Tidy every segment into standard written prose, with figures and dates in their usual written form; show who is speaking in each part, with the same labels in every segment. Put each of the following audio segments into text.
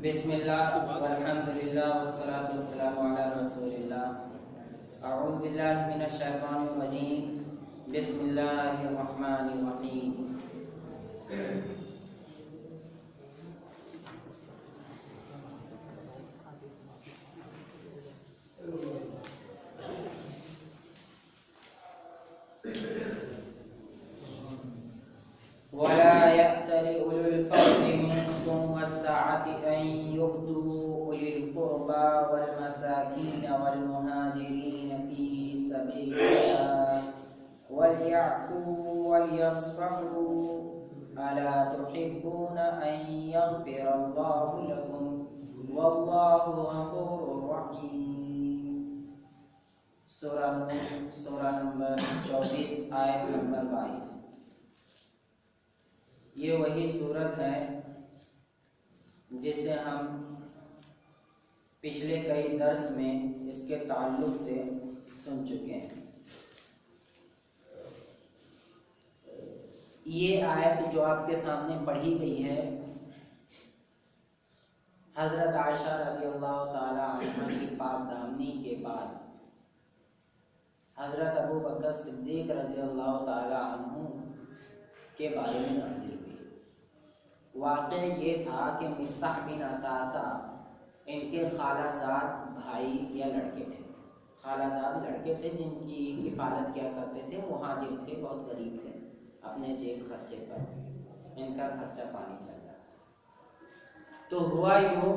Speaker 1: بسم اللہ والحمد للہ والصلاة والسلام علی رسول اللہ۔ اعوذ باللہ من الشیطان الرجیم، بسم اللہ الرحمن الرحیم۔ ولا يأتل أولو الفضل منكم والسعة أن يؤتوا أولي القربى والمساكين والمهاجرين في سبيل الله وليعفوا وليصفحوا ألا تحبون أن يغفر الله لكم والله غفور رحيم۔ سورہ نمبر 24 آیت نمبر 22۔ یہ وہی صورت ہے جسے ہم پچھلے کئی درس میں اس کے تعلق سے سن چکے ہیں۔ یہ آیت جو آپ کے سامنے پڑھی گئی ہے، حضرت عائشہ رضی اللہ تعالی عنہ کی پاک دامنی کے بعد حضرت ابو بکر صدیق رضی اللہ تعالی عنہ کے بارے میں نازل ہوئی۔ واقعہ یہ تھا کہ مصطح بن عثاثہ ان کے خالہ زاد بھائی یا لڑکے تھے، خالہ زاد لڑکے تھے جن کی کفالت کیا کرتے تھے، مہاجر تھے، بہت غریب تھے، اپنے جیب خرچے پر ان کا خرچہ پانی چل رہا تھا۔ تو ہوا یوں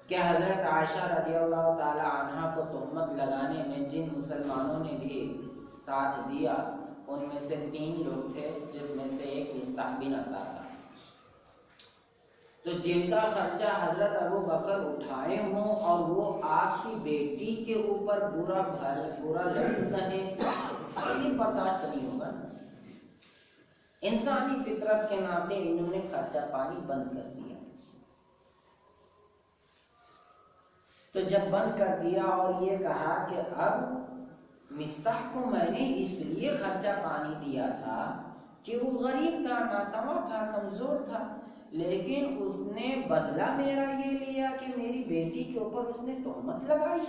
Speaker 1: کہ حضرت عائشہ رضی اللہ تعالی عنہ کو تہمت لگانے میں جن مسلمانوں نے بھی ساتھ دیا ان میں سے 3 لوگ تھے، جس میں سے ایک مصطح بن عثاثہ۔ تو جن کا خرچہ حضرت ابو بکر اٹھائے ہوں اور وہ آپ کی بیٹی کے اوپر برا لفظ کہیں، یہ برداشت نہیں ہوگا۔ انسانی فطرت کے ناطے انہوں نے خرچہ پانی بند کر دیا۔ تو جب بند کر دیا اور یہ کہا کہ اب مصطح کو میں نے اس لیے خرچہ پانی دیا تھا کہ وہ غریب تھا، ناتواں تھا، کمزور تھا، لیکن اس نے بدلہ میرا یہ لیا کہ میری بیٹی کے اوپر اس نے تہمت لگائی۔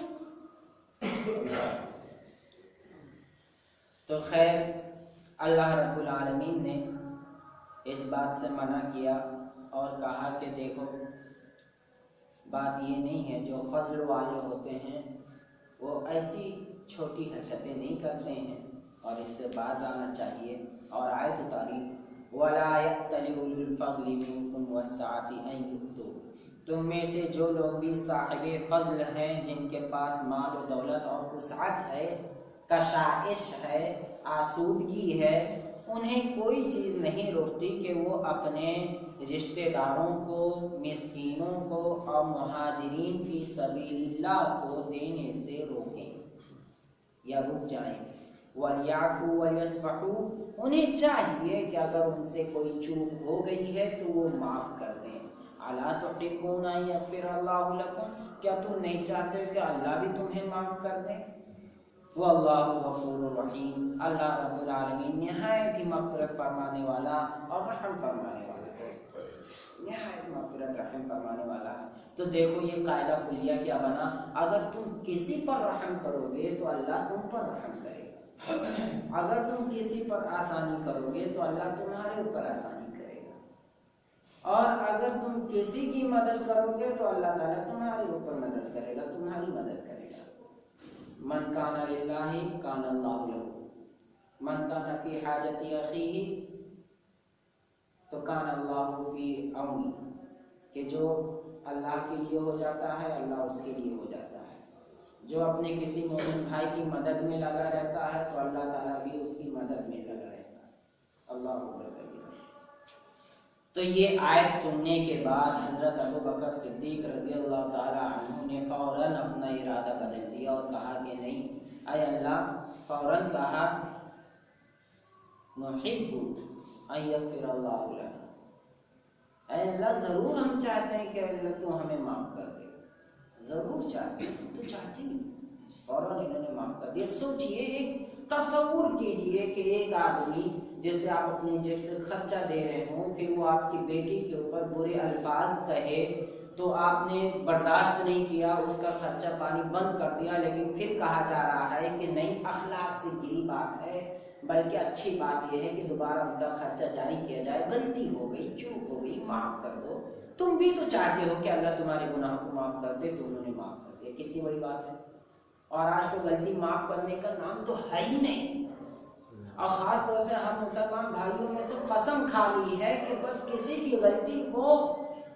Speaker 1: تو خیر اللہ رب العالمین نے اس بات سے منع کیا اور کہا کہ دیکھو بات یہ نہیں ہے، جو فضل والے ہوتے ہیں وہ ایسی چھوٹی حرکتیں نہیں کرتے ہیں اور اس سے باز آنا چاہیے۔ اور آیت اتاری وَلَا يَأْتَلِ أُولُو الْفَضْلِ مِنْكُمْ وَالسَّعَةِ أَنْ يُؤْتُوا، تم میں سے جو لوگ بھی صاحب فضل ہیں، جن کے پاس مال و دولت اور وسعت ہے، کشائش ہے، آسودگی ہے، انہیں کوئی چیز نہیں روکتی کہ وہ اپنے رشتہ داروں کو، مسکینوں کو اور مہاجرین فی سبیل اللہ کو دینے سے روکیں یا رک جائیں۔ وَلْيَعْفُوا وَلْيَصْفَحُوا، انہیں چاہیے کہ اگر ان سے کوئی چوک ہو گئی ہے تو وہ معاف کر دیں۔ أَلَا تُحِبُّونَ أَن يَغْفِرَ اللَّهُ لَكُمْ، کیا تم نہیں چاہتے کہ اللہ بھی تمہیں معاف کر دیں؟ وَاللَّهُ غَفُورٌ رَحِيمٌ، اللہ رب العالمین نہایت ہی مغفرت فرمانے والا اور رحم فرمانے والا ہے، نہایت مغفرت رحم فرمانے والا ہے۔ تو دیکھو یہ قاعدہ کلیہ کیا بنا، اگر تم کسی پر رحم کرو گے تو اللہ تم پر رحم کرے گا، اگر تم کسی پر آسانی کرو گے تو اللہ تمہارے اوپر آسانی کرے گا، اور اگر تم کسی کی مدد کرو گے تو اللہ تعالیٰ تمہارے اوپر مدد کرے گا، تمہاری مدد کرے گا۔ من کان للہ کان اللہ لہ، من کان فی حاجت اخیہ تو کان اللہ فی عونہ، کہ جو اللہ کے لیے ہو جاتا ہے اللہ اس کے لیے ہو جاتا ہے، جو اپنے کسی مومن بھائی کی مدد میں لگا رہتا ہے تو اللہ تعالیٰ بھی اس کی مدد میں لگا رہتا ہے۔ اللہ اکبر۔ تو یہ آیت سننے کے بعد حضرت ابو بکر صدیق رضی اللہ تعالی عنہ نے فوراً اپنا ارادہ بدل دیا اور کہا کہ نہیں، اے اللہ، فوراً کہا نحب ان یغفر اللہ لنا، اے اللہ ضرور ہم چاہتے ہیں کہ اللہ تو ہمیں معاف کر دے، ضرور چاہتے ہیں، تو چاہتے نہیں، فوراً انہوں نے معاف کر دیا۔ سوچئے، ایک تصور کیجئے کہ ایک آدمی جسے آپ اپنی جیب سے خرچہ دے رہے ہوں، پھر وہ آپ کی بیٹی کے اوپر برے الفاظ کہے تو آپ نے برداشت نہیں کیا، اس کا خرچہ پانی بند کر دیا، لیکن پھر کہا جا رہا ہے کہ نہیں، اخلاق سے یہی بات ہے، بلکہ اچھی بات یہ ہے کہ دوبارہ ان کا خرچہ جاری کیا جائے، غلطی ہو گئی، چوک ہو گئی، معاف کر دو۔ تم بھی تو چاہتے ہو کہ اللہ تمہارے گناہوں کو معاف کر دے، تو انہوں نے معاف کر دیا، کتنی بڑی بات ہے۔ اور آج تو غلطی معاف کرنے کا نام تو ہے ہی نہیں، اور خاص طور سے ہم مسلمان بھائیوں میں تو قسم کھا لی ہے کہ بس کسی کی غلطی کو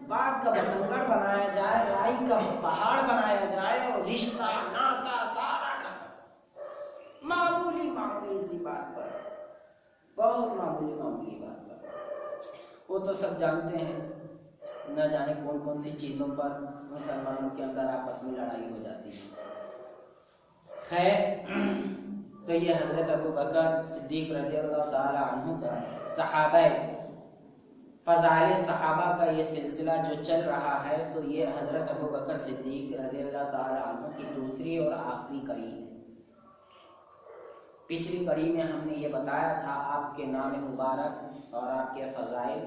Speaker 1: بات کا بتنگڑ بنایا جائے، رائی کا پہاڑ بنایا جائے، اور رشتہ ناتا سارا ختم، معمولی سی بات پر، بہت معمولی بات پر۔ وہ تو سب جانتے ہیں، نہ جانے کون سی چیزوں پر مسلمانوں کے اندر آپس میں لڑائی ہو جاتی ہے۔ خیر، تو یہ حضرت ابو بکر صدیق رضی اللہ تعالی عنہ کا صحابہ، فضائل صحابہ کا یہ سلسلہ جو چل رہا ہے، تو یہ حضرت ابو بکر صدیق رضی اللہ تعالی عنہ کی دوسری اور آخری کڑی ہے۔ پچھلی کڑی میں ہم نے یہ بتایا تھا آپ کے نام مبارک اور آپ کے فضائل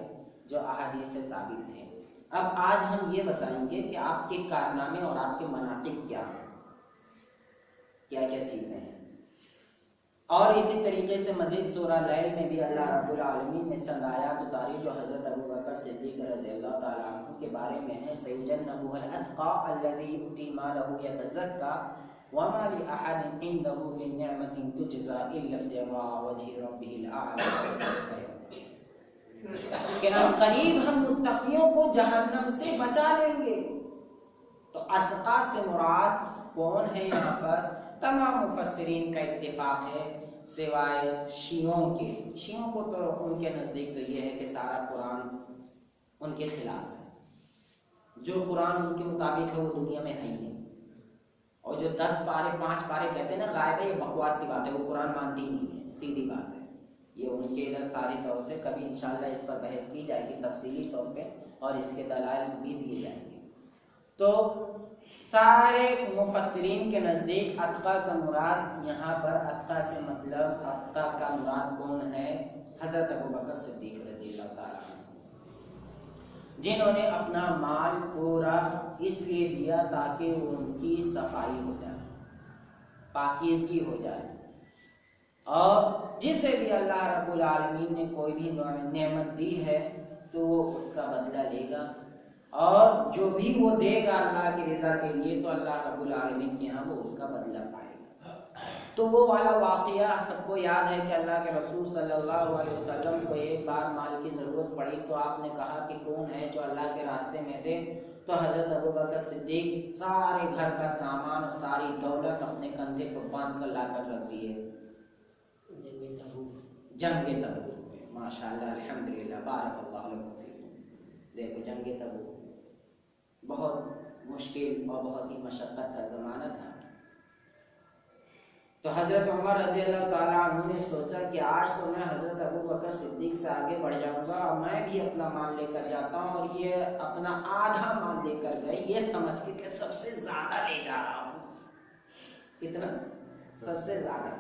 Speaker 1: جو احادیث سے ثابت ہیں۔ اب آج ہم یہ بتائیں گے کہ آپ کے کارنامے اور آپ کے مناقب کیا ہیں، کیا چیزیں ہیں۔ اور اسی طریقے سے مزید سورہ لیل میں بھی اللہ رب العالمین نے چند آیات اتاری جو حضرت ابو بکر صدیق رضی اللہ تعالیٰ عنہ کے بارے میں ہے۔ سَيُجَنَّبُهَا الْأَتْقَى الَّذِي يُؤْتِي مَالَهُ يَتَزَكَّى وَمَا لِأَحَدٍ عِندَهُ مِن نِّعْمَةٍ تُجْزَىٰ إِلَّا ابْتِغَاءَ وَجْهِ رَبِّهِ الْأَعْلَىٰ۔ کہ عنقریب ہم متقیوں کو جہنم سے بچا لیں گے۔ تو اتقا سے مراد کون ہے یہاں پر؟ تمام مفسرین کا اتفاق ہے سوائے شیعوں کے۔ شیعوں کو تو ان کے نزدیک تو یہ ہے کہ سارا قرآن ان کے خلاف ہے، جو قرآن ان کے مطابق ہے وہ دنیا میں ہے ہی نہیں، اور جو 10 پارے 5 پارے کہتے ہیں نا غائب ہے، یہ بکواس کی بات ہے، وہ قرآن مانتی ہی نہیں ہے، سیدھی بات ہے۔ یہ ان کے ادھر ساری طور سے کبھی انشاءاللہ اس پر بحث کی جائے گی تفصیلی طور پہ، اور اس کے دلائل بھی دیے جائیں گے۔ تو سارے مفسرین کے نزدیک اتقا کا مراد یہاں پر، اتقا سے مطلب، اتقا کا مراد کون ہے؟ حضرت ابو بکر صدیق رضی اللہ تعالیٰ عنہ، جنہوں نے اپنا مال پورا اس لیے دیا تاکہ ان کی صفائی ہو جائے، پاکیزگی ہو جائے، اور جسے بھی اللہ رب العالمین نے کوئی بھی نعمت دی ہے تو وہ اس کا بدلہ لے گا، اور جو بھی وہ دے گا اللہ کی رضا کے لیے تو اللہ رب العالمین کے ہاں وہ اس کا بدلہ پائے گا۔ تو وہ والا واقعہ سب کو یاد ہے کہ اللہ کے رسول صلی اللہ علیہ وسلم کو ایک بار مال کی ضرورت پڑی تو آپ نے کہا کہ کون ہے جو اللہ کے راستے میں دے؟ تو حضرت ابو بکر صدیق سارے گھر کا سامان اور ساری دولت اپنے کندھے پر باندھ کر لا کر رکھ دیے جنگ تبوک میں۔ ماشاءاللہ، الحمدللہ، بارک اللہ لکم فیکم۔ دیکھو جنگ تبوک بہت مشکل اور بہت ہی مشقت کا زمانہ تھا، تو حضرت عمر رضی اللہ تعالیٰ عنہ نے سوچا کہ آج تو میں حضرت ابو بکر صدیق سے آگے بڑھ جاؤں گا، اور میں بھی اپنا مال لے کر جاتا ہوں، اور یہ اپنا آدھا مال لے کر گئے یہ سمجھ کے کہ سب سے زیادہ لے جا رہا ہوں۔ کتنا؟ سب سے زیادہ۔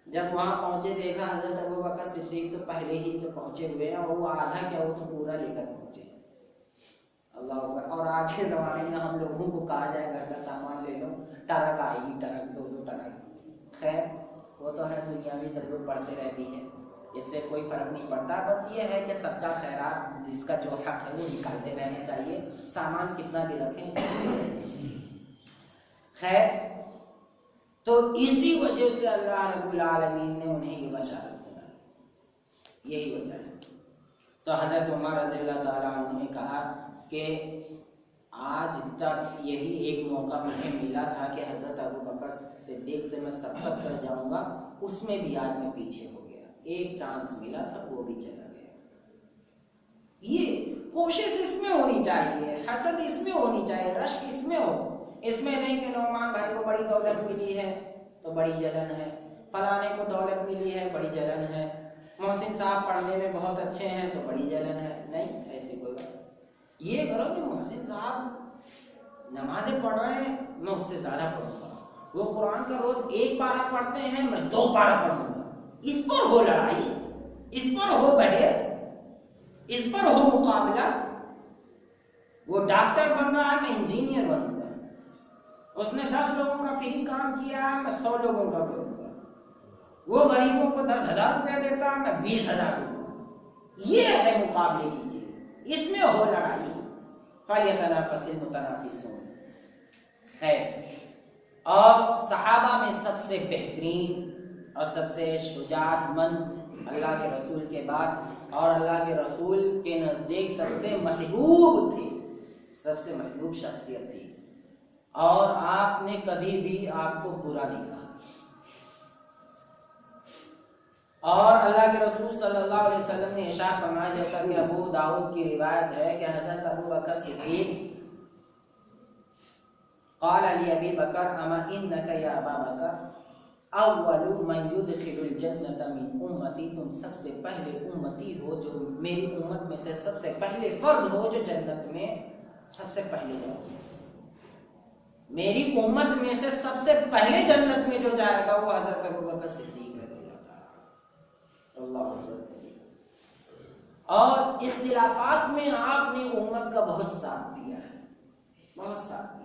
Speaker 1: جب وہاں پہنچے دیکھا حضرت ابو بکر صدیق تو پہلے ہی سے پہنچے ہوئے ہیں، اور وہ آدھا کیا وہ تو پورا لے کر پہنچے۔ اللہ اکبر۔ اور آج کے زمانے میں ہم لوگوں کو کہا جائے گھر کا سامان لے لو، ٹرک آئے گی، ٹرک 2 ٹرک، خیر وہ تو ہے دنیاوی ضرورت پڑتی رہتی ہے، اس سے کوئی فرق نہیں پڑتا، بس یہ ہے کہ صدقہ خیرات جس کا جو حق ہے وہ نکالتے رہنا چاہیے، سامان کتنا بھی رکھیں۔ خیر، تو اسی وجہ سے اللہ رب العالمین نے انہیں یہ بشارت سنائی، یہی وجہ ہے۔ تو حضرت عمر رضی اللہ تعالیٰ عنہ نے کہا کہ آج تک یہی ایک موقع مجھے ملا تھا کہ حضرت ابو بکر صدیق سے میں سبقت کر جاؤں گا، اس میں بھی آج میں پیچھے ہو گیا، ایک چانس ملا تھا وہ بھی چلا گیا۔ یہ کوشش اس میں ہونی چاہیے، حسد اس میں ہونی چاہیے، رشک اس میں ہو، اس میں نہیں کہ نعمان بھائی کو بڑی دولت ملی ہے تو بڑی جلن ہے، فلانے کو دولت ملی ہے بڑی جلن ہے، محسن صاحب پڑھنے میں بہت اچھے ہیں تو بڑی جلن ہے، نہیں، ایسی کوئی بات۔ یہ کرو کہ محسن صاحب نمازیں پڑھ رہے ہیں میں اس سے زیادہ پڑھوں گا، وہ قرآن کا روز 1 پارہ پڑھتے ہیں میں 2 پارہ پڑھوں گا، اس پر ہو لڑائی، اس پر ہو بحث، اس پر ہو مقابلہ. وہ ڈاکٹر بن رہا ہے، میں انجینئر بنوں گا. اس نے 10 لوگوں کا فری کام کیا ہے، میں 100 لوگوں کا کروں گا. وہ غریبوں کو 10,000 روپے دیتا ہے، میں 20,000 دوں گا. یہ ہے مقابلے کی چیز، اس میں ہو لڑائی. فَلْيَتَنَافَسِ الْمُتَنَافِسُونَ ہے. اور صحابہ میں سب سے بہترین اور سب سے شجاعت مند اللہ کے رسول کے بعد اور اللہ کے رسول کے نزدیک سب سے محبوب تھے، سب سے محبوب شخصیت تھی. اور آپ نے کبھی بھی آپ کو برا نہیں کہا. اور اللہ کے رسول صلی اللہ علیہ وسلم نے ارشاد فرمایا، جیسا کہ ابو داؤد کی روایت ہے کہ حضرت ابو بکر صدیق قال علی ابی بکر اما انک یا ابا بکر اول من يدخل الجنت من امتی، تم سب سے پہلے امتی ہو جو میری امت میں سے سب سے پہلے فرد ہو جو جنت میں سب سے پہلے جاؤ گے. میری امت میں سے سب سے پہلے جنت میں جو جائے گا وہ حضرت ابو بکر صدیق رضی اللہ عنہ. اور اختلافات میں آپ نے امت کا بہت ساتھ دیا ہے، بہت ساتھ دیا.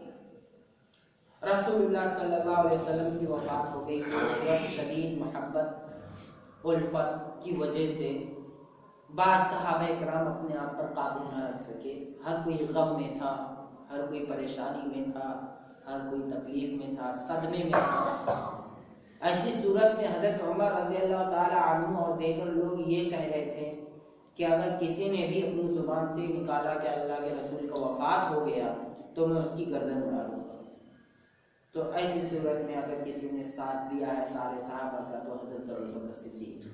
Speaker 1: رسول اللہ صلی اللہ علیہ وسلم کی وفات ہو گئی، شدید محبت الفت کی وجہ سے بعض صحابہ کرام اپنے آپ پر قابو نہ رکھ سکے. ہر کوئی غم میں تھا، ہر کوئی پریشانی میں تھا، ہر کوئی تکلیف میں تھا، صدمے میں تھا. ایسی صورت میں حضرت عمر رضی اللہ تعالی عنہ اور دیگر لوگ یہ کہہ رہے تھے کہ اگر کسی نے بھی اپنی زبان سے نکالا کہ اللہ کے رسول کا وفات ہو گیا تو میں اس کی گردن اڑا دوں گا. تو ایسی صورت میں اگر کسی نے ساتھ دیا ہے سارے صحابہ کا تو حضرت ابوبکر صدیق.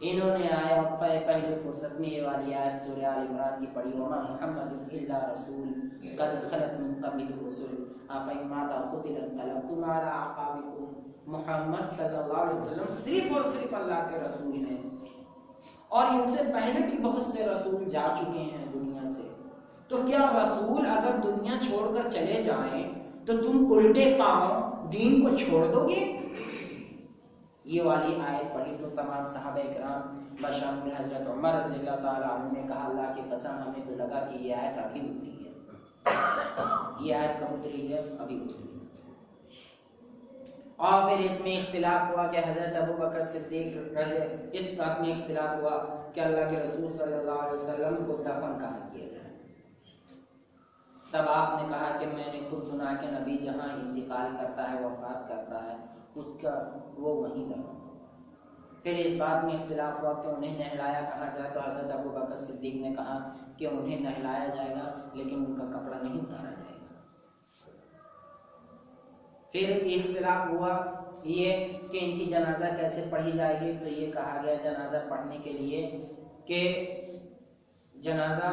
Speaker 1: انہوں نے آیت پہلی فرصت میں یہ والی آیت سورہ آل عمران کی پڑھی، وما محمد الا رسول قد خلت من قبلہ الرسل افإن مات أو قتل انقلبتم على أعقابكم. محمد صلی اللہ علیہ وسلم صرف اور صرف اللہ کے رسول ہیں، اور ان سے پہلے بھی بہت سے رسول جا چکے ہیں دنیا سے. تو کیا رسول اگر دنیا چھوڑ کر چلے جائیں تو تم الٹے پاؤں دین کو چھوڑ دو گے؟ یہ والی آیت پڑھی تو تمام صحابہ کرام بشامل حضرت عمر رضی اللہ تعالیٰ عنہ نے کہا اللہ کی قسم ہمیں تو لگا کہ یہ آیت ابھی اتری ہے، یہ آیت کب اتری ہے؟ ابھی اتری ہے. اور پھر اس میں اختلاف ہوا کہ حضرت ابو بکر صدیق اس بات میں اختلاف ہوا کہ اللہ کے رسول صلی اللہ علیہ وسلم کو دفن کہاں کیا جائے. تب آپ نے کہا کہ میں نے خود سنا کہ نبی جہاں انتقال کرتا ہے، وفات کرتا ہے، اس کا وہ وہیں دفن. پھر اس بات میں اختلاف ہوا کہ انہیں نہلایا کہاں جائے، تو حضرت ابو بکر صدیق نے کہا کہ انہیں نہلایا جائے گا لیکن ان کا کپڑا نہیں اتارا جائے گا. پھر اختلاف ہوا یہ کہ ان کی جنازہ کیسے پڑھی جائے گی. تو یہ کہا گیا جنازہ پڑھنے کے لیے کہ جنازہ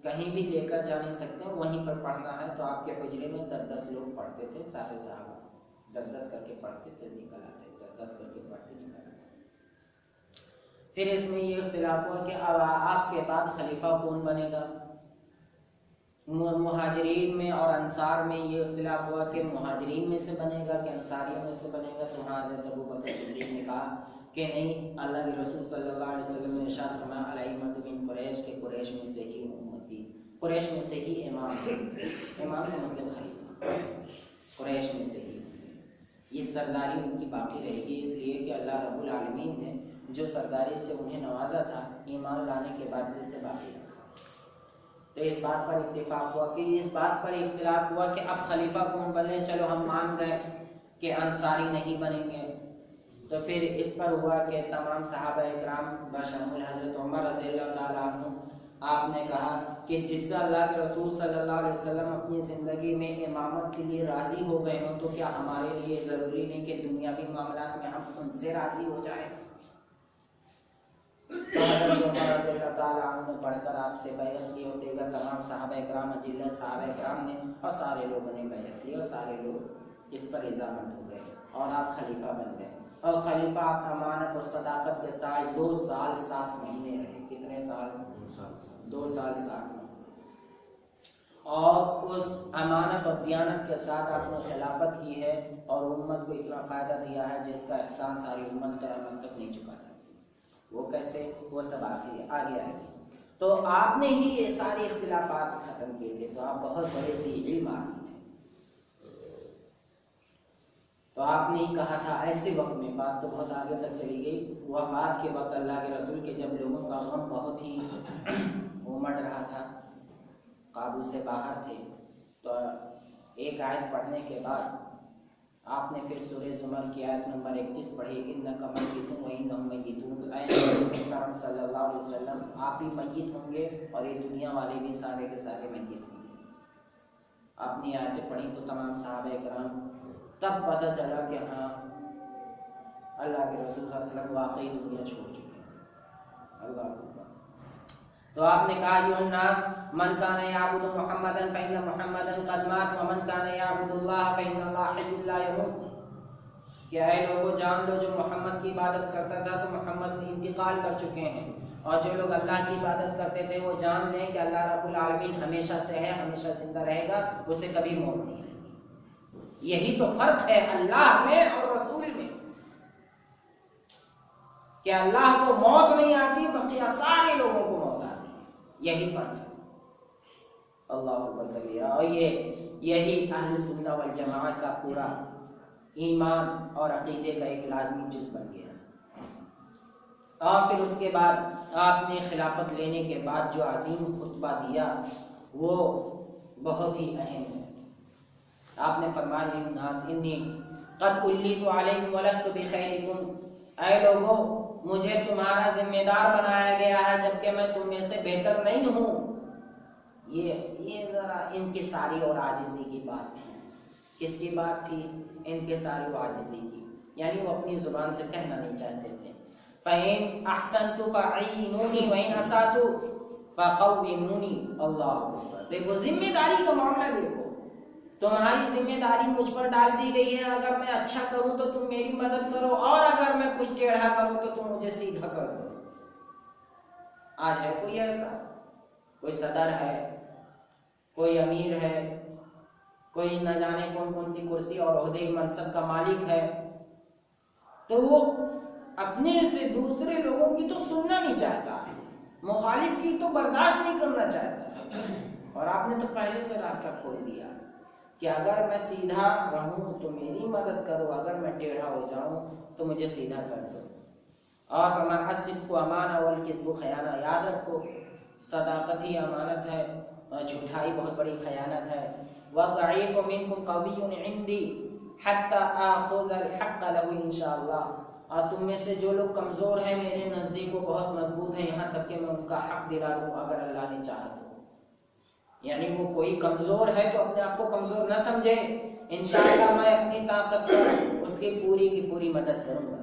Speaker 1: کہیں بھی لے کر جا نہیں سکتے، وہیں پر پڑھنا ہے. تو آپ کے حجرے میں 10 لوگ پڑھتے تھے، سارے صحابہ 10 کر کے پڑھتے تھے، نکل آتے، 10 کر کے پڑھتے نکل آتے. پھر اس میں یہ اختلاف ہوا کہ اب آپ کے بعد خلیفہ کون بنے گا. مہاجرین میں اور انصار میں یہ اختلاف ہوا کہ مہاجرین میں سے بنے گا کہ انصاریوں میں سے بنے گا. تو حضرت ابو بکر صدیق نے کہا کہ نہیں، اللہ کے رسول صلی اللہ علیہ وسلم نے ارشاد فرمایا الائمۃ من قریش، کے قریش میں سے ہی امتی، قریش میں سے ہی امام. امام کا مطلب خلیفہ، قریش میں سے ہی. یہ سرداری ان کی باقی رہے گی، اس لیے کہ اللہ رب العالمین نے جو سرداری سے انہیں نوازا تھا ایمان لانے کے بعد اسے باقی رکھا. تو اس بات پر اتفاق ہوا. پھر اس بات پر اختلاف ہوا کہ اب خلیفہ کون بنے. چلو ہم مان گئے کہ انصاری نہیں بنیں گے. تو پھر اس پر ہوا کہ تمام صحابہ اکرام بشامل حضرت عمر رضی اللہ تعالیٰ عنہ، آپ نے کہا کہ جس سے اللہ کے رسول صلی اللہ علیہ وسلم اپنی زندگی میں امامت کے لیے راضی ہو گئے ہوں تو کیا ہمارے لیے ضروری نہیں کہ دنیاوی معاملات میں ہم ان سے راضی ہو جائیں. تو حضرت عمر رضی اللہ تعالیٰ عنہ نے پڑھ کر آپ سے بیعت کی، اور دیگر تمام صحابہ اکرام اجلہ صحابہ اکرام نے اور سارے لوگوں نے بیعت کی، اور سارے لوگ اس پر رضامند ہو گئے اور آپ خلیفہ بن گئے. اور خلیفہ آپ امانت اور صداقت کے ساتھ 2 سال 7 مہینے رہے. کتنے سال؟ 2 سال 7 مہینے. اور اس امانت اور دیانت کے ساتھ آپ نے خلافت کی ہے اور امت کو اتنا فائدہ دیا ہے جس کا احسان ساری امت قیامت تک نہیں چکا سکتی. وہ کیسے، وہ سب آگے آئے گی۔ تو آپ نے ہی یہ سارے اختلافات ختم کیے تھے، تو آپ بہت بڑے ذی علم آدمی تھے۔ تو آپ نے ہی کہا تھا ایسے وقت میں، بات تو بہت آگے تک چلی گئی، وفات کے وقت اللہ کے رسول کے جب لوگوں کا غم بہت ہی امڑ رہا تھا، قابو سے باہر تھے، تو ایک آیت پڑھنے کے بعد آپ نے پھر سورہ زمر کی آیت نمبر 31 پڑھی، انک میت وانہم میتون، اے نبی کرم صلی اللہ علیہ وسلم آپ بھی میت ہوں گے اور یہ دنیا والے بھی سارے کے سارے میت ہوں گے۔ آپ نے آیتیں پڑھی تو تمام صحابہ کرام تب پتہ چلا کہ ہاں اللہ کے رسول صلی اللہ علیہ وسلم واقعی دنیا چھوڑ چکے ہیں۔ اللہ اکبر۔ تو آپ نے کہا ایھا الناس من کان یعبد محمدا فإن محمدا قد مات ومن کان یعبد اللہ فإن اللہ حی لا يموت، کہ اے لوگوں جان لو جو محمد کی عبادت کرتا تھا تو محمد انتقال کر چکے ہیں، اور جو لوگ اللہ کی عبادت کرتے تھے وہ جان لیں کہ اللہ رب العالمین ہمیشہ سے ہے، ہمیشہ زندہ رہے گا، اسے کبھی موت نہیں آئے گی۔ یہی تو فرق ہے اللہ میں اور رسول میں، کہ اللہ کو موت نہیں آتی بقیہ سارے لوگوں کو موت آتی ہے، یہی فرق ہے۔ اللہ اکبر۔ اور یہی اہل سنت والجماعت کا پورا ایمان اور عقیدے کا ایک لازمی جز بن گیا۔ اور پھر اس کے بعد آپ نے خلافت لینے کے بعد جو عظیم خطبہ دیا وہ بہت ہی اہم ہے۔ آپ نے فرمایا الناس انی قد ولیت علیکم ولست بخیرکم، اے لوگوں مجھے تمہارا ذمہ دار بنایا گیا ہے جبکہ میں تم میں سے بہتر نہیں ہوں۔ یہ ذرا انکساری اور عاجزی کی بات تھی۔ کس کی بات تھی؟ انکساری و عاجزی کی، یعنی وہ اپنی زبان سے کہنا نہیں چاہتے تھے۔ فَإِنْ أَحْسَنْتُ فَأَعِينُونِي وَإِنْ أَسَأْتُ فَقَوِّمُونِي۔ اللہ، دیکھو ذمہ داری کا معاملہ دیکھو، تمہاری ذمہ داری مجھ پر ڈال دی گئی ہے، اگر میں اچھا کروں تو تم میری مدد کرو، اور اگر میں کچھ ٹیڑھا کروں تو تم مجھے سیدھا کر دو۔ آج ہے کوئی ایسا؟ کوئی صدر ہے، کوئی امیر ہے، کوئی نہ جانے کون کون سی کرسی اور عہدے منصب کا مالک ہے، تو وہ اپنے سے دوسرے لوگوں کی تو سننا نہیں چاہتا، مخالف کی تو برداشت نہیں کرنا چاہتا۔ اور آپ نے تو پہلے سے راستہ کھول دیا کہ اگر میں سیدھا رہوں تو میری مدد کرو، اگر میں ٹیڑھا ہو جاؤں تو مجھے سیدھا کر دو۔ اور فرمایا الصدق امانہ والکذب خیانہ، یاد رکھو صداقت ہی امانت ہے اور جھوٹائی بہت بڑی خیانت ہے۔ والضعیف منکم قوی عندی حتی آخذ الحق له انشاءاللہ، اور تم میں سے جو لوگ کمزور ہیں میرے نزدیک وہ بہت مضبوط ہیں، یہاں تک کہ میں ان کا حق دلا دوں اگر اللہ نے چاہا تو۔ یعنی وہ کوئی کمزور ہے تو اپنے آپ کو کمزور نہ سمجھے، انشاءاللہ میں اپنی طاقت پر اس کی پوری کی پوری مدد کروں گا۔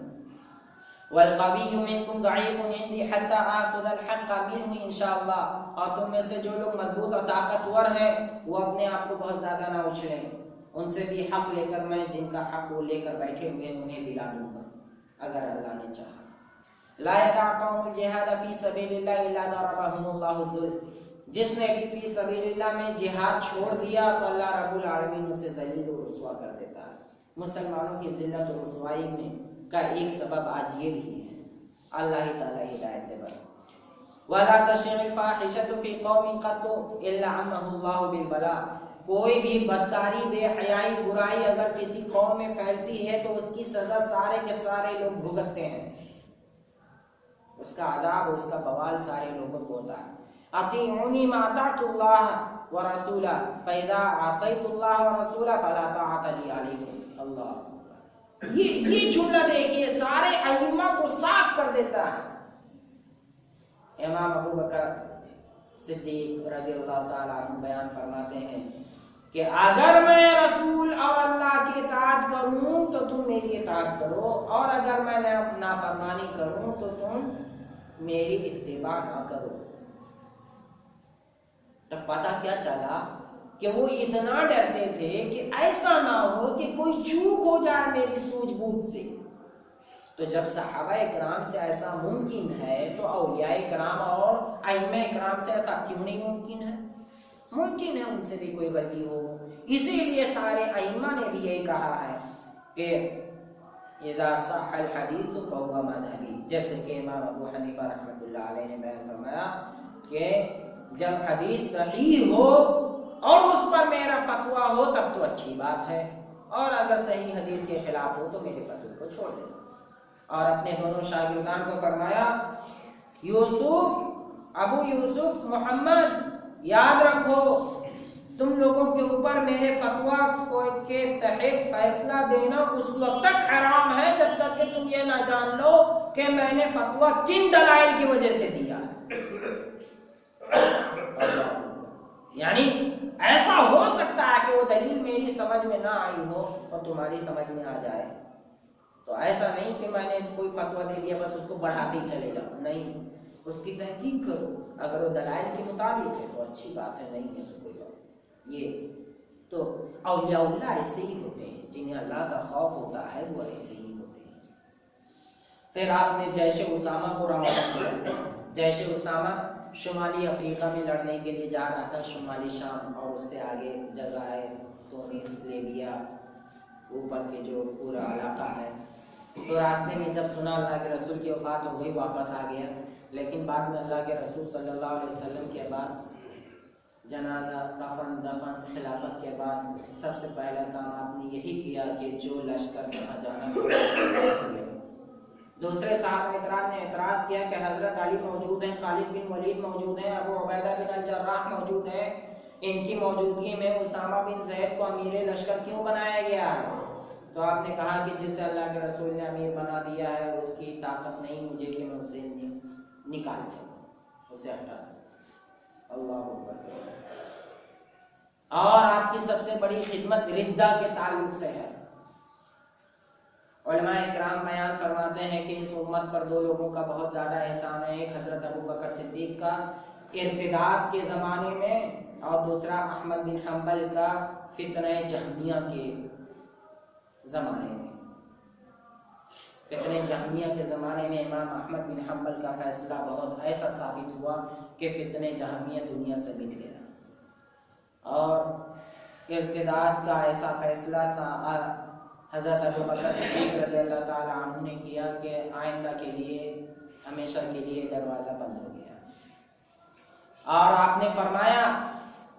Speaker 1: والقوی منکم ضعیف عندی حتی آخذ الحق منہ انشاءاللہ، اور تم میں سے جو لوگ مضبوط اور طاقتور ہیں وہ اپنے آپ کو بہت زیادہ نہ اچھلیں، ان سے بھی حق لے کر میں جن کا حق وہ لے کر بیٹھے ہوئے انہیں دلا دوں گا اگر اللہ نے چاہا۔ لا يدع قوم الجہاد فی سبیل اللہ الا ضربهم اللہ الذل، جس نے بھی فی سبیل اللہ میں جہاد چھوڑ دیا تو اللہ رب العالمین اسے ذلیل و رسوا کر دیتا ہے۔ مسلمانوں کی ذلت و رسوائی میں کا ایک سبب آج یہ بھی ہے۔ اللہ تعالی ہدایت دے بس۔ ولا تشع الفاحشۃ فی قوم قط الا عمه اللہ بالبلاء، کوئی بھی بدکاری بے حیائی برائی اگر کسی قوم میں پھیلتی ہے تو اس کی سزا سارے کے سارے لوگ بھگتتے ہیں، اس کا عذاب اس کا بوال سارے لوگوں کو ہوتا ہے۔ اطیعونی ما اطعت اللہ ورسولہ فاذا عصیت اللہ ورسولہ فلا طاعۃ لی علیکم۔ اللہ، یہ جملہ دیکھیے سارے ائمہ کو صاف کر دیتا ہے۔ امام ابو بکر صدیق رضی اللہ تعالیٰ عنہ بیان فرماتے ہیں کہ اگر میں رسول اور اللہ کی اطاعت کروں تو تم میری اطاعت کرو، اور اگر میں نافرمانی کروں تو تم میری اتباع نہ کرو۔ تو پتہ کیا چلا کہ وہ اتنا ڈرتے تھے کہ ایسا نہ ہو کہ کوئی چوک ہو جائے میری سوجھ بوجھ سے۔ تو جب صحابہ اکرام سے ایسا ممکن ہے تو اولیاء اکرام اور ائمہ اکرام سے ایسا کیوں نہیں ممکن ہے؟ ممکن ہے ان سے بھی کوئی غلطی ہو، اسی لیے سارے ائمہ نے بھی یہی کہا ہے کہ اذا صح الحدیث فهو مذهبی، جیسے کہ امام ابو حنیفہ رحمۃ اللہ علیہ نے بیان فرمایا کہ جب حدیث صحیح ہو اور اس پر میرا فتویٰ ہو تب تو اچھی بات ہے، اور اگر صحیح حدیث کے خلاف ہو تو میرے فتوے کو چھوڑ دیں۔ اور اپنے دونوں شاگردان کو فرمایا یوسف، ابو یوسف محمد، یاد رکھو تم لوگوں کے اوپر میرے فتویٰ کے تحت فیصلہ دینا اس وقت تک حرام ہے جب تک کہ تم یہ نہ جان لو کہ میں نے فتویٰ کن دلائل کی وجہ سے دیا یعنی ایسا ہو سکتا ہے کہ وہ دلیل میری سمجھ میں نہ آئی ہو اور تمہاری سمجھ میں آ جائے، تو ایسا نہیں کہ میں نے کوئی فتویٰ دے دیا بس اس کو بڑھاتے ہی چلے جاؤ، نہیں، اس کی تحقیق کرو، اگر وہ دلائل کے مطابق ہے تو اچھی بات ہے، نہیں ہے تو کوئی بات۔ یہ تو اولیاء اللہ ایسے ہی ہوتے ہیں، جنہیں اللہ کا خوف ہوتا ہے وہ ایسے ہی ہوتے ہیں۔ پھر آپ نے جیش اسامہ کو روانہ کیا۔ جیش اسامہ شمالی افریقہ میں لڑنے کے لیے جا رہا تھا، شمالی شام اور اس سے آگے جزائر، تونس، لیبیا، اوپر کے جو پورا علاقہ ہے۔ تو راستے میں جب سنا اللہ کے رسول کی وفات ہو گئی واپس آ گیا، لیکن بعد میں اللہ کے رسول صلی اللہ علیہ وسلم کے بعد جنازہ، کفن، دفن، خلافت کے بعد سب سے پہلا کام آپ نے یہی کیا کہ جو لشکر جہاں جانا۔ دوسرے صاحب اکرام نے اعتراض کیا کہ حضرت علی موجود ہیں، خالد بن ولید موجود ہیں، ابو عبیدہ بن الجراح موجود ہیں، ان کی موجودگی میں اسامہ بن زید کو امیر لشکر کیوں بنایا گیا ہے؟ تو آپ نے کہا کہ جسے اللہ کے رسول نے امیر بنا دیا ہے اس کی طاقت نہیں مجھے کہ میں اسے نکال سکوں، اسے ہٹا سکوں۔ اللہ اکبر۔ اور آپ کی سب سے بڑی خدمت ردہ کے تعلق سے ہے۔ علماء اکرام بیان فرماتے ہیں کہ اس امت پر دو لوگوں کا بہت زیادہ احسان ہے، ایک حضرت ابو بکر صدیق کا ارتداد کے زمانے میں، اور دوسرا احمد بن حنبل کا فتنہ جہمیہ کے زمانے میں۔ فتنہ جہمیہ کے زمانے میں امام احمد بن حنبل کا فیصلہ بہت ایسا ثابت ہوا کہ فتنہ جہمیہ دنیا سے مٹ گیا، اور ارتداد کا ایسا فیصلہ حضرت ابو بکر صدیق رضی اللہ تعالی عنہ نے کیا کہ آئندہ کے لیے، ہمیشہ کے لیے دروازہ بند ہو گیا۔ اور آپ نے فرمایا،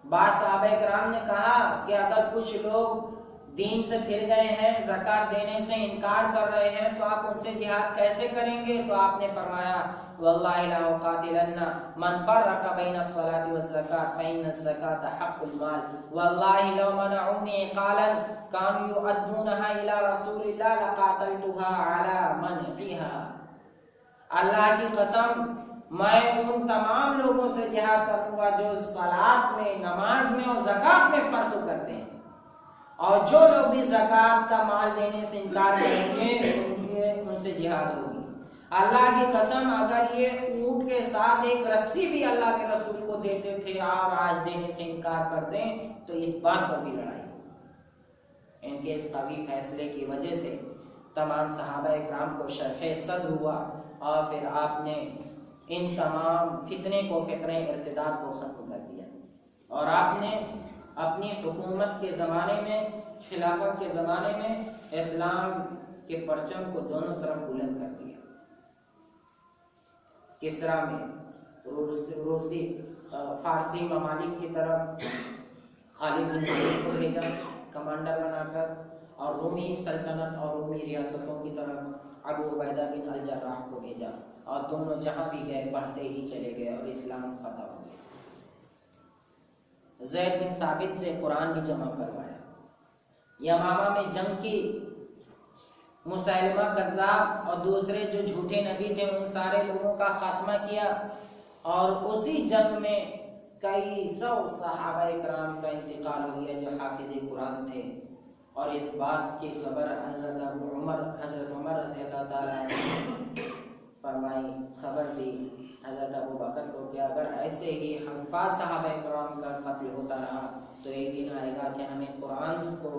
Speaker 1: بعض صحابہ کرام نے کہا کہ اگر کچھ لوگ دین سے پھر گئے ہیں، زکوٰۃ دینے سے انکار کر رہے ہیں، تو آپ ان سے جہاد کیسے کریں گے؟ تو آپ نے فرمایا واللہ لا اقاتلن من فرق بین الصلاۃ والزکاۃ فإن الزکاۃ حق المال واللہ لو منعونی عقالا كانوا يؤدونها الى رسول اللہ لقاتلتها على منعها۔ اللہ کی قسم میں ان تمام لوگوں سے جہاد کروں گا جو صلاۃ میں، نماز میں اور زکوٰۃ میں فرق کرتے ہیں، اور جو لوگ بھی زکوٰۃ کا مال دینے سے انکار کریں گے ان سے جہاد ہوگی۔ اللہ کی قسم اگر یہ اونٹ کے ساتھ ایک رسی بھی اللہ کے رسول کو دیتے تھے اور آج دینے سے انکار کر دیں تو اس بات پر بھی لڑائی۔ ان کے اس قوی فیصلے کی وجہ سے تمام صحابہ اکرام کو شرح صدر ہوا، اور پھر آپ نے ان تمام فتنے کو، فتنہ ارتداد کو ختم کر دیا، اور آپ نے اپنی حکومت کے زمانے میں، خلافت کے زمانے میں اسلام کے پرچم کو دونوں طرف بلند کر دیا۔ کسرا میں روسی فارسی ممالک کی طرف خالد بن ولید کو بھیجا کمانڈر بنا کر، اور رومی سلطنت اور رومی ریاستوں کی طرف ابو عبیدہ بن الجراح کو بھیجا، اور دونوں جہاں بھی گئے بڑھتے ہی چلے گئے اور اسلام فتح ہو گیا۔ زید بن ثابت سے قرآن بھی جمع کروایا، یمامہ میں جنگ کی، مسیلمہ کذاب اور دوسرے جو جھوٹے نبی تھے ان سارے لوگوں کا خاتمہ کیا، اور اسی جنگ میں کئی سو صحابہ کرام کا انتقال ہو گیا جو حافظ قرآن تھے، اور اس بات کی خبر حضرت عمر رضی اللہ تعالیٰ عنہ فرمائی، خبر دی حضرت ابو بکر کو کہ اگر ایسے ہی حفاظ صحابہ کرام کا قتل ہوتا رہا تو ایک دن آئے گا کہ ہمیں قرآن کو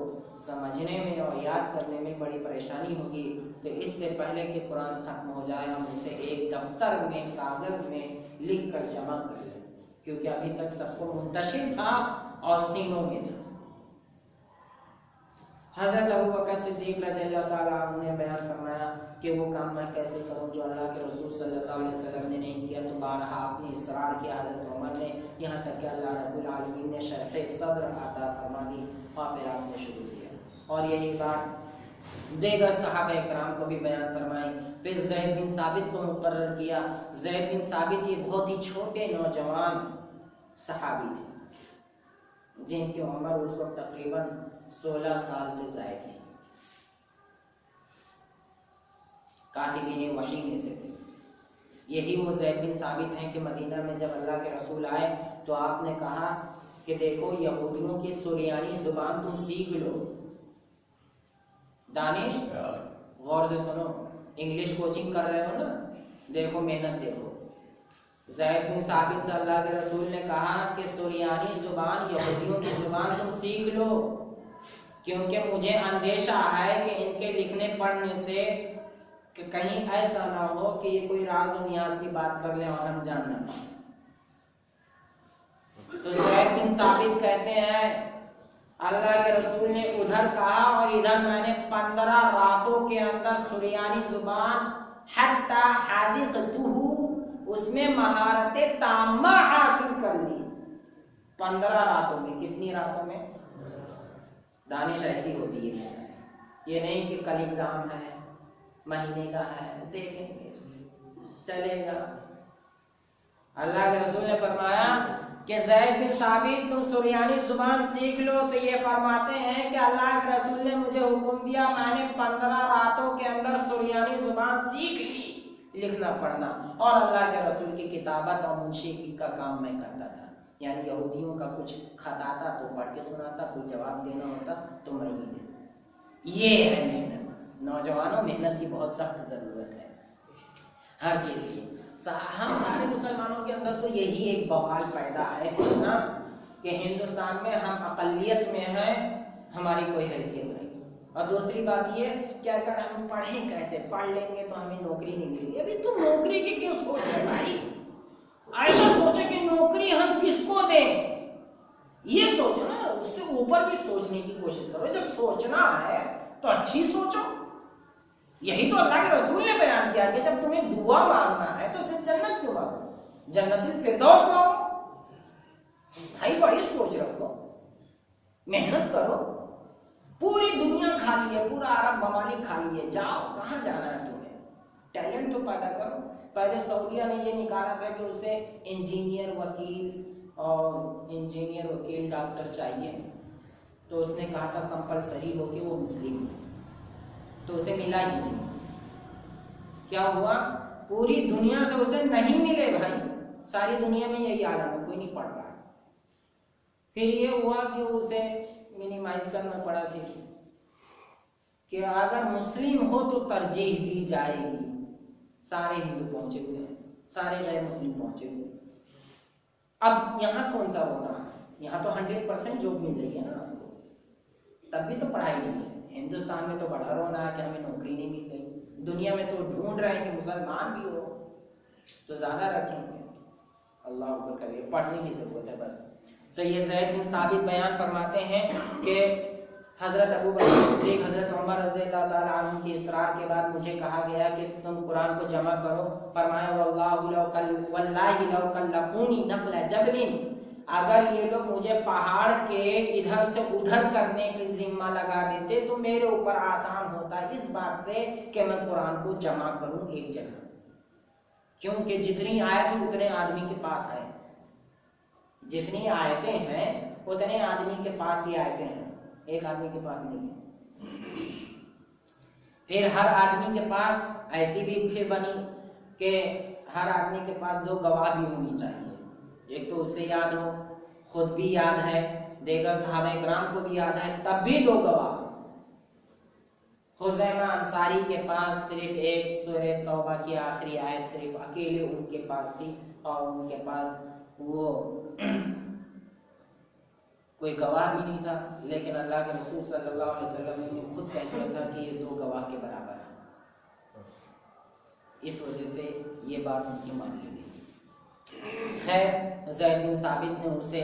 Speaker 1: سمجھنے میں اور یاد کرنے میں بڑی پریشانی ہوگی، تو اس سے پہلے کہ قرآن ختم ہو جائے ہم اسے ایک دفتر میں، کاغذ میں لکھ کر جمع کر لیں، کیونکہ ابھی تک سب کو منتشر تھا اور سینوں میں تھا۔ حضرت ابو بکر صدیق رضی اللہ تعالیٰ عنہ نے بیان فرمایا کہ وہ کام میں کیسے کروں جو اللہ کے رسول صلی اللہ علیہ وسلم نے نہیں کیا، تو بارہا آپ نے اصرار کیا حضرت عمر نے، یہاں تک کہ اللہ رب العالمین نے شرح صدر عطا فرما دی اور پھر آپ نے شروع کیا، اور یہی بات دیگر صحابہ اکرام کو بھی بیان فرمائی۔ پھر زید بن ثابت کو مقرر کیا۔ زید بن ثابت یہ بہت ہی چھوٹے نوجوان صحابی تھے جن کی عمر اس وقت تقریباً 16 سال سے زائد تھی، کاتبین وحی میں سے تھے۔ یہی وہ زید بن ثابت ہیں کہ مدینہ میں جب اللہ کے رسول آئے تو آپ نے کہا کہ دیکھو یہودیوں کی سریانی زبان تم سیکھ لو۔ دانش غور سے سنو، انگلش کوچنگ کر رہے ہو نا، دیکھو محنت دیکھو۔ زید بن ثابت سے اللہ کے رسول نے کہا کہ سریانی زبان یہودیوں کی زبان تم سیکھ لو، کیونکہ مجھے اندیشہ ہے کہ ان کے لکھنے پڑھنے سے کہ کہیں ایسا نہ ہو کہ یہ کوئی راز و نیاز کی بات کر لیں اور ہم جان نہ پائیں۔ تو زید بن ثابت کہتے ہیں اللہ کے رسول نے ادھر کہا اور ادھر میں نے 15 راتوں کے اندر سریانی زبان حتی حدقتہ، اس میں مہارت تامہ حاصل کر لی۔ 15 راتوں میں، کتنی راتوں میں؟ دانش ایسی ہوتی ہے، یہ نہیں کہ کل ایگزام ہے، مہینے کا ہے، دیکھیں گے چلے گا۔ اللہ کے رسول نے فرمایا کہ زید بن ثابت تم سریانی زبان سیکھ لو، تو یہ فرماتے ہیں کہ اللہ کے رسول نے مجھے حکم دیا، میں نے 15 راتوں کے اندر سریانی زبان سیکھ لی، لکھنا پڑھنا، اور اللہ کے رسول کی کتابت اور منشی کا کام میں کرتا تھا۔ یعنی یہودیوں کا کچھ خط آتا تو پڑھ کے سناتا، کوئی جواب دینا ہوتا تو میں ہی دیتا۔ یہ ہے محنت۔ نوجوانوں، محنت کی بہت سخت ضرورت ہے ہر چیز کی۔ ہم سارے مسلمانوں کے اندر تو یہی ایک بوال پیدا ہے نا کہ ہندوستان میں ہم اقلیت میں ہیں، ہماری کوئی حیثیت نہیں، اور دوسری بات یہ کہ اگر ہم پڑھیں کیسے، پڑھ لیں گے تو ہمیں نوکری نہیں ملے گی۔ ابھی تم نوکری کی کیوں سوچ رہے بھائی؟ ایسا سوچے کہ نوکری ہم کس کو دیں، یہ سوچو نا، اس سے اوپر بھی سوچنے کی کوشش کرو۔ جب سوچنا ہے تو اچھی سوچو۔ یہی تو اللہ کے رسول نے بیان کیا کہ جب تمہیں دعا مانگنا ہے تو پھر جنت کیوں مانگو، جنت الفردوس مانگو۔ بھائی بڑی سوچ رکھو، محنت کرو۔ پوری دنیا کھالی ہے، پورا عرب ممالک کھالی ہے، جاؤ، کہاں جانا ہے تمہیں؟ ٹیلنٹ تو پیدا کرو۔ پہلے سعودیہ نے یہ نکالا تھا کہ اسے انجینئر وکیل ڈاکٹر چاہیے، تو اس نے کہا تھا کمپلسری ہو کہ وہ مسلم ہے، تو اسے ملا ہی نہیں۔ کیا ہوا؟ پوری دنیا سے اسے نہیں ملے بھائی، ساری دنیا میں یہی عالم ہے، کوئی نہیں پڑھ رہا۔ پھر یہ ہوا کہ اسے منیمائز کرنا پڑا کہ اگر مسلم ہو تو ترجیح دی جائے گی۔ سارے ہندو پہنچے ہوئے ہیں، سارے غیر مسلم پہنچے ہوئے ہیں۔ اب یہاں کون سا ہونا ہے؟ یہاں تو 100% جاب مل رہی ہے نا آپ کو، تب بھی تو پڑھائی نہیں ہے۔ ہندوستان میں تو بڑا رونا ہے کہ ہمیں نوکری نہیں مل رہی، دنیا میں تو ڈھونڈ رہے ہیں کہ مسلمان بھی ہو تو زیادہ رکھیں گے۔ اللہ اکبر کبیر، پڑھنے کی ضرورت ہے بس۔ تو یہ زید بن ثابت بیان فرماتے ہیں کہ حضرت ابو بکر صدیق، حضرت عمر رضی اللہ تعالیٰ عنہ کی اصرار کے بعد مجھے کہا گیا کہ تم قرآن کو جمع کرو۔ فرمایا واللہ لو کلفونی نقل جبل، اگر یہ لوگ مجھے پہاڑ کے ادھر سے ادھر کرنے کی ذمہ لگا دیتے تو میرے اوپر آسان ہوتا اس بات سے کہ میں قرآن کو جمع کروں ایک جگہ، کیونکہ جتنی آیت ہیں اتنے آدمی کے پاس ہے، جتنی آیتیں ہیں اتنے آدمی کے پاس ہی آیتیں ہیں، ایک آدمی کے پاس نہیں ہے۔ پھر ہر آدمی کے پاس ایسی بھی پھر بنی کہ ہر آدمی کے پاس 2 گواہ بھی ہونی چاہیے، ایک تو اسے یاد ہو، خود بھی یاد ہے، دیگر صحابہ اکرام کو بھی یاد ہے، تب بھی 2 گواہ۔ خزیمہ انصاری کے پاس صرف ایک سورہ توبہ کی آخری آیت صرف اکیلے ان کے پاس تھی، اور ان کے پاس وہ کوئی گواہ بھی نہیں تھا، لیکن اللہ کے رسول صلی اللہ علیہ وسلم نے خود کہہ دیا تھا کہ یہ 2 گواہ کے برابر ہے، اس وجہ سے یہ بات ان کی مان لی گئی۔ خیر زید بن ثابت نے اسے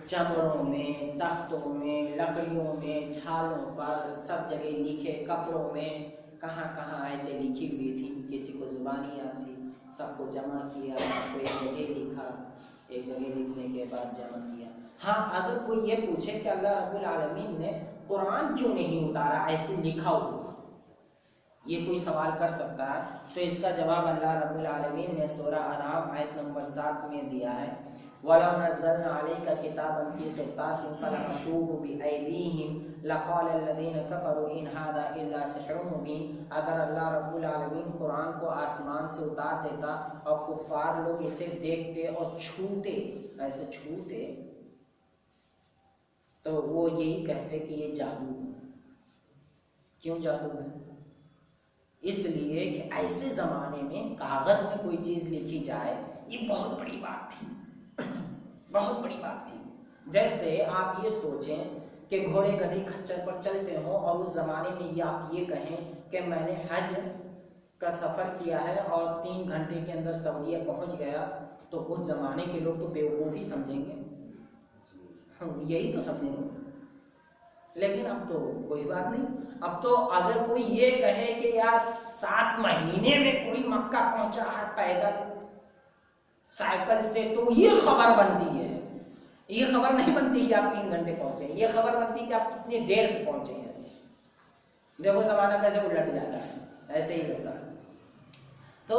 Speaker 1: چمڑوں میں، تختوں میں، لکڑیوں میں، چھالوں پر سب جگہ لکھے، کپڑوں میں کہاں کہاں آیتیں لکھی ہوئی تھی، کسی کو زبانی یاد تھی، سب کو جمع کیا، سب کو ایک جگہ لکھا، ایک جگہ لکھنے کے بعد جمع کیا۔ ہاں اگر کوئی یہ پوچھے کہ اللہ رب العالمین نے قرآن کیوں نہیں اتارا ایسے لکھا ہوا، یہ کوئی سوال کر سکتا ہے، تو اس کا جواب اللہ رب العالمین نے سورہ انعام آیت نمبر 7 میں دیا ہے، وَلَوْ نَزَّلْنَا عَلَيْكَ كِتَابًا فِي قِرْطَاسٍ فَلَمَسُوهُ بِأَيْدِيهِمْ لَقَالَ الَّذِينَ كَفَرُوا إِنْ هَذَا إِلَّا سِحْرٌ مُبِينٌ۔ اگر اللہ رب العالمین قرآن کو آسمان سے اتار دیتا اور کفار لوگ اسے دیکھتے اور چھوتے، ایسے چھوتے، تو وہ یہی کہتے کہ یہ جادو ہے۔ کیوں جادو ہے؟ اس لیے کہ ایسے زمانے میں کاغذ میں کوئی چیز لکھی جائے یہ بہت بڑی بات تھی، بہت بڑی بات تھی۔ جیسے آپ یہ سوچیں کہ گھوڑے گدھے کھچر پر چلتے ہوں اور اس زمانے میں یہ آپ یہ کہیں کہ میں نے حج کا سفر کیا ہے اور 3 گھنٹے کے اندر سعودیہ پہنچ گیا، تو اس زمانے کے لوگ تو بیوقوفی سمجھیں گے، یہی تو سمجھیں گے۔ لیکن اب تو کوئی بات نہیں، اب تو اگر کوئی یہ کہے کہ یار 7 مہینے میں کوئی مکہ پہنچا ہے پیدل سائیکل سے، تو یہ خبر بنتی ہے۔ یہ خبر نہیں بنتی کہ آپ 3 گھنٹے پہنچے، یہ خبر بنتی کہ آپ کتنی دیر سے پہنچے ہیں۔ دیکھو زمانہ کیسے الٹ جاتا ہے، ایسے ہی ہوتا ہے۔ تو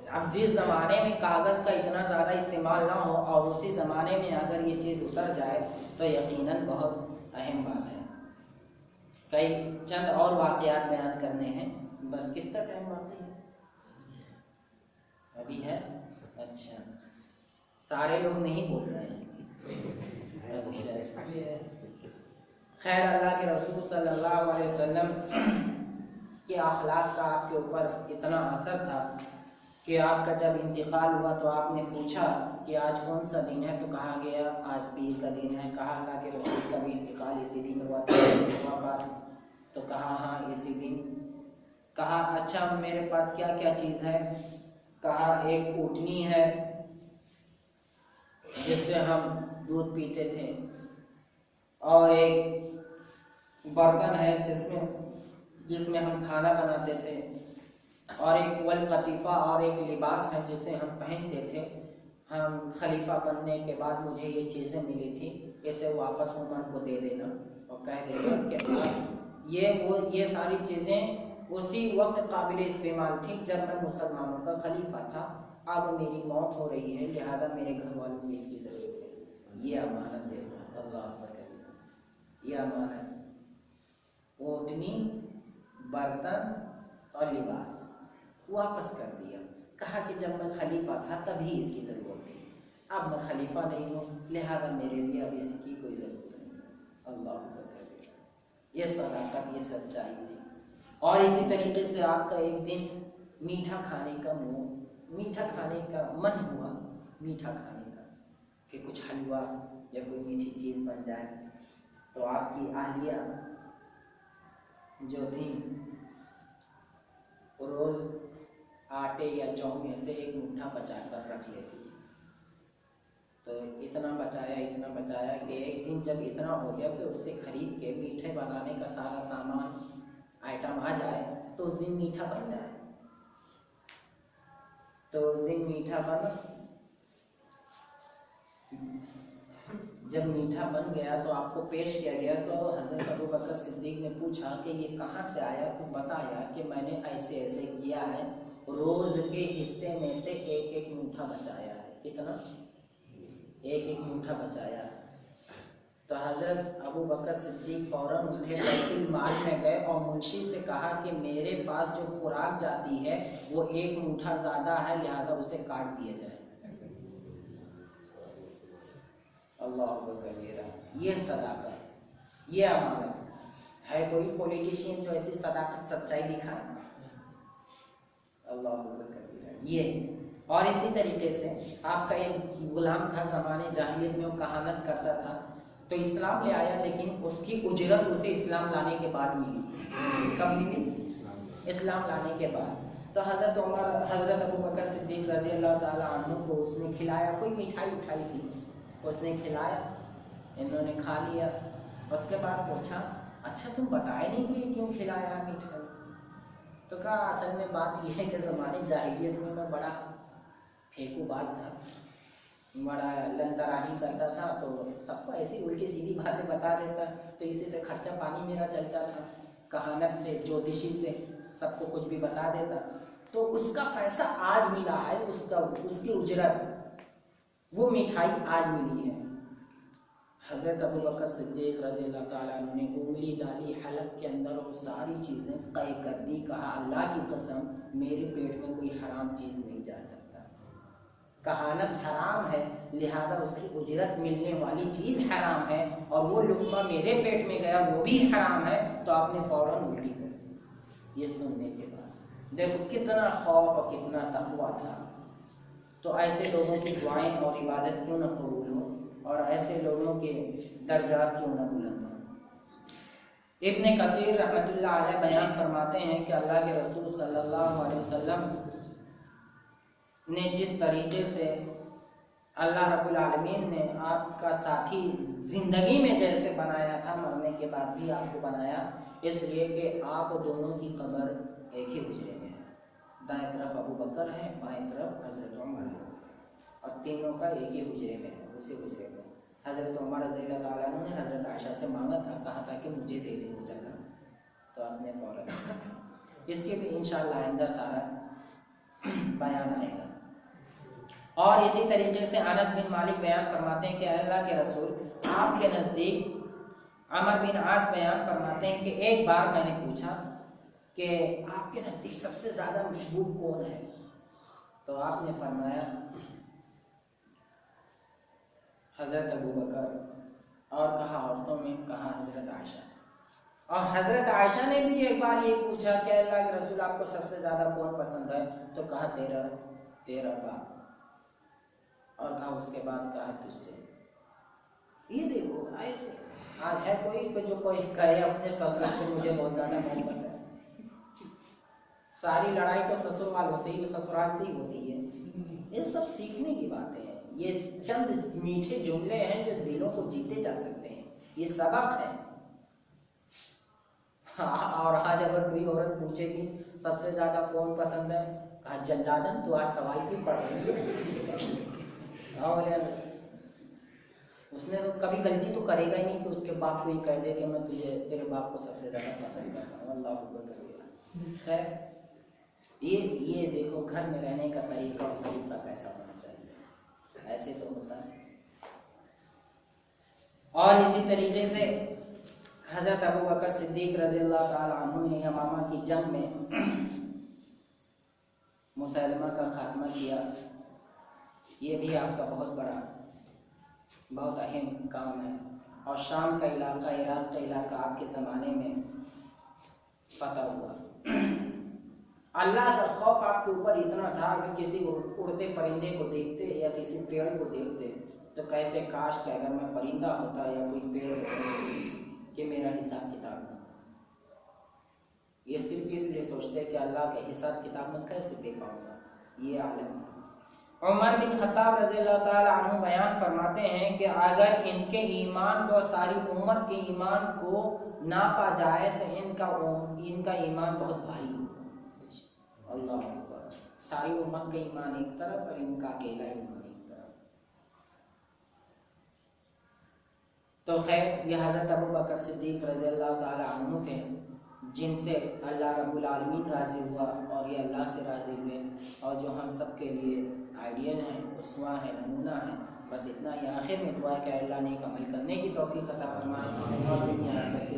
Speaker 1: اب جس زمانے میں کاغذ کا اتنا زیادہ استعمال نہ ہو اور اسی زمانے میں اگر یہ چیز اتر جائے تو یقیناً بہت اہم بات ہے۔ کئی چند اور واقعات بیان کرنے ہیں، بس کتنا ٹائم باقی ہے؟ ابھی ہے؟ اچھا، سارے لوگ نہیں بول رہے ہیں۔ اچھا، خیر اللہ کے رسول صلی اللہ علیہ وسلم کے اخلاق کا آپ کے اوپر اتنا اثر تھا کہ آپ کا جب انتقال ہوا تو آپ نے پوچھا کہ آج کون سا دن ہے، تو کہا گیا آج پیر کا دن ہے۔ کہا اللہ کے رسول کا بھی انتقال اسی دن ہوا تھا، تو کہا ہاں اسی دن۔ کہا اچھا میرے پاس کیا کیا چیز ہے؟ کہا ایک اونٹنی ہے جس سے ہم دودھ پیتے تھے، اور ایک برتن ہے جس میں ہم کھانا بناتے تھے، اور ایک والقطیفہ اور ایک لباس ہے جسے ہم پہنتے تھے۔ ہم خلیفہ بننے کے بعد مجھے یہ چیزیں ملی تھی، اسے واپس عمر کو دے دینا اور کہہ دینا کہ یہ ساری چیزیں اسی وقت قابل استعمال تھی جب میں مسلمانوں کا خلیفہ تھا، اب میری موت ہو رہی ہے لہذا میرے گھر والوں کو اس کی ضرورت ہے، یہ امانت دے دو۔ اللہ اکبر، یہ امانت، اونٹنی، برتن اور لباس واپس کر دیا۔ کہا کہ جب میں خلیفہ تھا تبھی اس کی ضرورت تھی، اب میں خلیفہ نہیں ہوں لہذا میرے لیے اب اس کی کوئی ضرورت نہیں۔ اللہ اکبر، یہ صداقت، یہ سچائی تھی۔ اور اسی طریقے سے آپ کا ایک دن میٹھا کھانے کا من ہوا، میٹھا کھانے کا، کہ کچھ حلوہ یا کوئی میٹھی چیز بن جائے، تو آپ کی اہلیہ جو تھی روز آٹے یا جو میں سے ایک مٹھا بچا کر رکھ لیتی، تو اتنا بچایا کہ ایک دن جب اتنا ہو گیا کہ اس سے خرید کے میٹھے بنانے کا سارا سامان آئٹم آ جائے تو اس دن میٹھا بن جائے۔ تو اس دن میٹھا جب میٹھا بن گیا تو آپ کو پیش کیا گیا، تو حضرت ابوبکر صدیق نے پوچھا کہ یہ کہاں سے آیا؟ تو بتایا کہ میں نے ایسے ایسے کیا ہے، روز کے حصے میں سے ایک ایک میٹھا بچایا ہے۔ کتنا؟ ایک ایک میٹھا بچایا ہے۔ تو حضرت ابوبکر صدیق فوراً اٹھے، بیت المال میں گئے اور منشی سے کہا کہ میرے پاس جو خوراک جاتی ہے وہ ایک میٹھا زیادہ ہے لہذا اسے کاٹ دیا جائے۔ اللہ اکبر، یہ صداقت، یہ امانت ہے۔ کوئی پولیٹیشین جو ایسی صداقت سچائی دکھائے؟ اللہ اکبر، یہ۔ اور اسی طریقے سے آپ کا ایک غلام تھا زمانے جاہلیت میں، وہ کہانت کرتا تھا، تو اسلام لے آیا لیکن اس کی اجرت اسے اسلام لانے کے بعد ملی۔ کب ملی؟ اسلام لانے کے بعد۔ تو حضرت ابو بکر صدیق رضی اللہ تعالیٰ عنہ کو اس نے کھلایا، کوئی مٹھائی اٹھائی تھی اس نے کھلایا، انہوں نے کھا لیا۔ اس کے بعد پوچھا اچھا تم بتائے نہیں کہ کیوں کھلایا مٹھائی؟ تو کہا اصل میں بات یہ ہے کہ زمانے جاہلیت میں بڑا پھینکو باز تھا، بڑا لندراہی کرتا تھا، تو سب کو ایسی الٹی سیدھی باتیں بتا دیتا، تو اسی سے خرچہ پانی میرا چلتا تھا، کہانت سے جوتشی سے سب کو کچھ بھی بتا دیتا، تو اس کا پیسہ آج ملا ہے، اس کی اجرت، وہ مٹھائی آج ملی ہے۔ حضرت ابو بکر صدیق رضی اللہ تعالیٰ عنہ نے انگلی ڈالی حلق کے اندر اور ساری چیزیں قے کر دی، کہا اللہ کی قسم میرے پیٹ میں کوئی حرام چیز نہیں جا سکتا، کہانت حرام ہے لہذا اس کی اجرت ملنے والی چیز حرام ہے، اور وہ لقمہ میرے پیٹ میں گیا وہ بھی حرام ہے، تو آپ نے فوراً الٹی کر دی۔ یہ سننے کے بعد دیکھو کتنا خوف اور کتنا تقویٰ تھا۔ تو ایسے لوگوں کی دعائیں اور عبادت کیوں نہ قبول ہو، اور ایسے لوگوں کے درجات کیوں نہ بلند ہوں۔ ابن کثیر رحمۃ اللہ علیہ بیان فرماتے ہیں کہ اللہ کے رسول صلی اللہ علیہ وسلم نے جس طریقے سے اللہ رب العالمین نے آپ کا ساتھی زندگی میں جیسے بنایا تھا، مرنے کے بعد بھی آپ کو بنایا، اس لیے کہ آپ دونوں کی قبر ایک ہی حجرے میں ہے، دائیں طرف ابو بکر ہے، بائیں طرف حضرت عمر ہے، اور تینوں کا ایک ہی حجرے میں ہے، اسی حجرے میں۔ حضرت عمر رضی اللہ تعالیٰ عنہ نے حضرت عائشہ سے مانگا تھا، کہا تھا کہ مجھے دے دیں جگہ، تو آپ نے فوراً اس کے بھی انشاءاللہ آئندہ سارا بیان آئے گا۔ اور اسی طریقے سے انس بن مالک بیان فرماتے ہیں کہ اللہ کے رسول آپ کے نزدیک، عمر بن عاص بیان فرماتے ہیں کہ ایک بار میں نے پوچھا کہ آپ کے نزدیک سب سے زیادہ محبوب کون ہے، تو آپ نے فرمایا حضرت ابو بکر، اور کہا عورتوں میں، کہا حضرت عائشہ، اور حضرت عائشہ نے بھی ایک بار یہ پوچھا کہ اللہ کے رسول آپ کو سب سے زیادہ کون پسند ہے، تو کہا تیرا باپ، اور کہا اس کے بعد کہا تجھ سے۔ یہ دیکھو ایسے آج ہے کوئی کہ جو کوئی کہے اپنے سسرال سے مجھے بہت زیادہ محبت ہے، ساری لڑائی تو سسر والوں سے ہی، سسرال سے ہی ہوتی ہے۔ یہ سب سیکھنے کی باتیں ہیں، یہ چند میٹھے جملے ہیں جو دلوں کو جیتے جا سکتے ہیں، یہ سبق ہے۔ اور آج اگر کوئی عورت پوچھے گی سب سے زیادہ کون پسند ہے، کہا جلادن تو آج سوال کی پڑھ رہی ہے، اور اس نے تو کبھی غلطی تو کرے گا ہی نہیں کہ اس کے باپ کو یہ کہہ دے کہ میں تیرے باپ کو سب سے زیادہ پسند کرتا ہوں، اللہ اکبر۔ خیر یہ دیکھو گھر میں رہنے کا طریقہ اور سلیقہ کیسا ہونا چاہیے، ایسے تو ہوتا ہے۔ اور اسی طریقے سے حضرت ابو بکر صدیق رضی اللہ تعالی عنہ نے یمامہ کی جنگ میں مسلمہ کا خاتمہ کیا، یہ بھی آپ کا بہت اہم کام ہے۔ اور شام کا علاقہ، عراق کا علاقہ آپ کے زمانے میں فتح ہوا۔ اللہ کا خوف آپ کے اوپر اتنا تھا کہ کسی اڑتے پرندے کو دیکھتے یا کسی پیڑ کو دیکھتے تو کہتے کاش کہ اگر میں پرندہ ہوتا یا کوئی پیڑ ہوتا کہ میرا حساب کتاب نہ۔ یہ صرف اس لیے سوچتے کہ اللہ کے حساب کتاب میں کیسے دے پاؤں گا، یہ عالم۔ عمر بن خطاب رضی اللہ تعالی عنہ بیان فرماتے ہیں کہ اگر ان کے ایمان کو، ساری امت کے ایمان کو ناپا جائے تو ان کا ایمان بہت بھاری ہوگا۔ اللہ اکبر، ساری امت کا ایمان ایک طرف اور ان کا اکیلا ایمان ایک طرف۔ تو خیر یہ حضرت ابو بکر صدیق رضی اللہ تعالی عنہ تھے جن سے اللہ رب العالمین راضی ہوا اور یہ اللہ سے راضی ہوئے، اور جو ہم سب کے لیے آئیڈیل ہیں، اسوہ ہے، نمونہ ہے۔ بس اتنا ہی، آخر میں دعا کہ اللہ نے ایک عمل کرنے کی توفیق عطا فرمائے اور دنیا آخرت کی